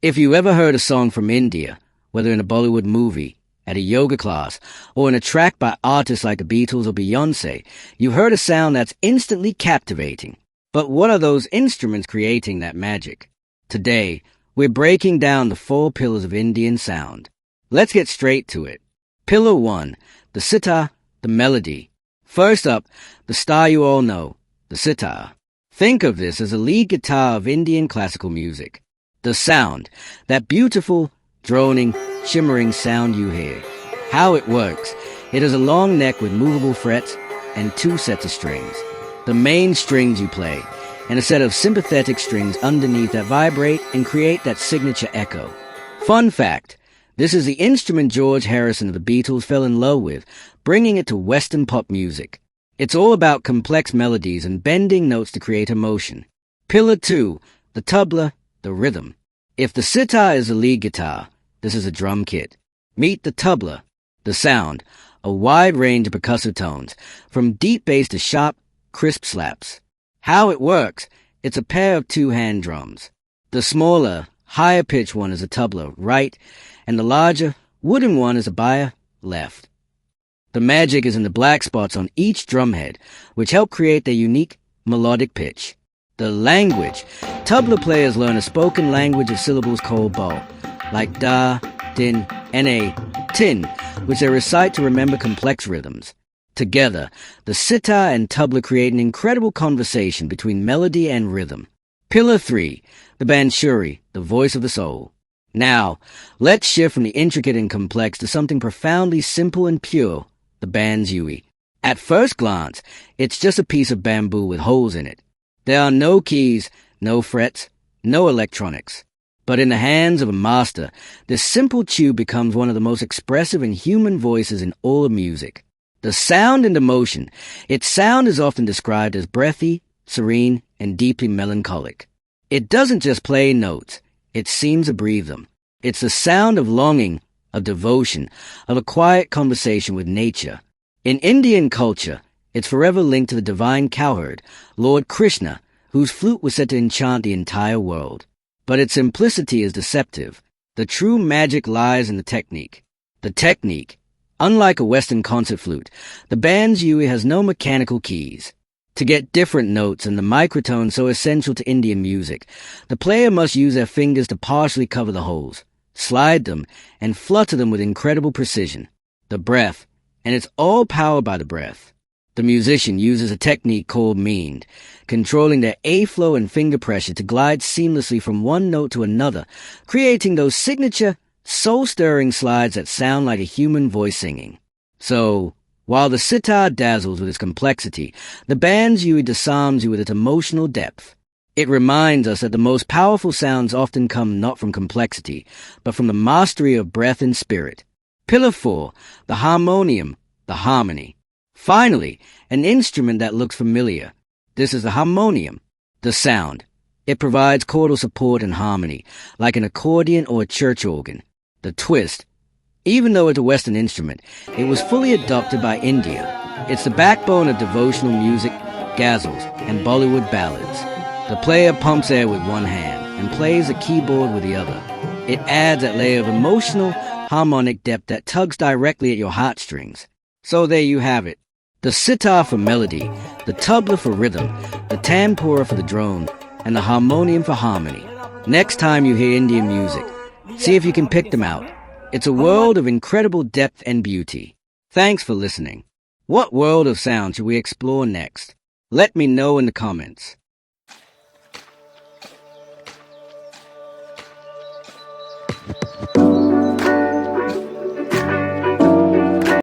If you ever heard a song from India, whether in a Bollywood movie, at a yoga class, or in a track by artists like the Beatles or Beyoncé, you heard a sound that's instantly captivating. But what are those instruments creating that magic? Today, we're breaking down the 4 pillars of Indian sound. Let's get straight to it. Pillar 1, the sitar, the melody. First up, the star you all know, the sitar. Think of this as a lead guitar of Indian classical music. The sound, that beautiful, droning, shimmering sound you hear. How it works. It has a long neck with movable frets and 2 sets of strings. The main strings you play, and a set of sympathetic strings underneath that vibrate and create that signature echo. Fun fact, this is the instrument George Harrison of the Beatles fell in love with, bringing it to Western pop music. It's all about complex melodies and bending notes to create emotion. Pillar 2, the tabla, the rhythm. If the sitar is the lead guitar, this is a drum kit. Meet the tabla, the sound, a wide range of percussive tones, from deep bass to sharp, crisp slaps. How it works, it's a pair of 2 hand drums. The smaller, higher-pitched one is a tabla, right, and the larger, wooden one is a baya, left. The magic is in the black spots on each drumhead, which help create their unique melodic pitch. The language. Tabla players learn a spoken language of syllables called bol, like da, din, na, tin, which they recite to remember complex rhythms. Together, the sitar and tabla create an incredible conversation between melody and rhythm. Pillar 3, the Bansuri, the voice of the soul. Now, let's shift from the intricate and complex to something profoundly simple and pure, the Bansuri. At first glance, it's just a piece of bamboo with holes in it. There are no keys, no frets, no electronics. But in the hands of a master, this simple tube becomes one of the most expressive and human voices in all of music. The sound and emotion. Its sound is often described as breathy, serene, and deeply melancholic. It doesn't just play notes, it seems to breathe them. It's the sound of longing, of devotion, of a quiet conversation with nature. In Indian culture, it's forever linked to the divine cowherd, Lord Krishna, whose flute was said to enchant the entire world. But its simplicity is deceptive. The true magic lies in the technique. The technique. Unlike a Western concert flute, the Bansuri has no mechanical keys. To get different notes and the microtones so essential to Indian music, the player must use their fingers to partially cover the holes, slide them, and flutter them with incredible precision. The breath, and it's all powered by the breath. The musician uses a technique called meaned, controlling their A-flow and finger pressure to glide seamlessly from one note to another, creating those signature, soul-stirring slides that sound like a human voice singing. So, while the sitar dazzles with its complexity, the Bansuri disarms you with its emotional depth. It reminds us that the most powerful sounds often come not from complexity, but from the mastery of breath and spirit. Pillar 4, the harmonium, the harmony. Finally, an instrument that looks familiar. This is the harmonium, the sound. It provides chordal support and harmony, like an accordion or a church organ. The twist. Even though it's a Western instrument, it was fully adopted by India. It's the backbone of devotional music, ghazals, and Bollywood ballads. The player pumps air with one hand and plays the keyboard with the other. It adds that layer of emotional, harmonic depth that tugs directly at your heartstrings. So there you have it. The sitar for melody, the tabla for rhythm, the tanpura for the drone, and the harmonium for harmony. Next time you hear Indian music, see if you can pick them out. It's a world of incredible depth and beauty. Thanks for listening. What world of sound should we explore next? Let me know in the comments.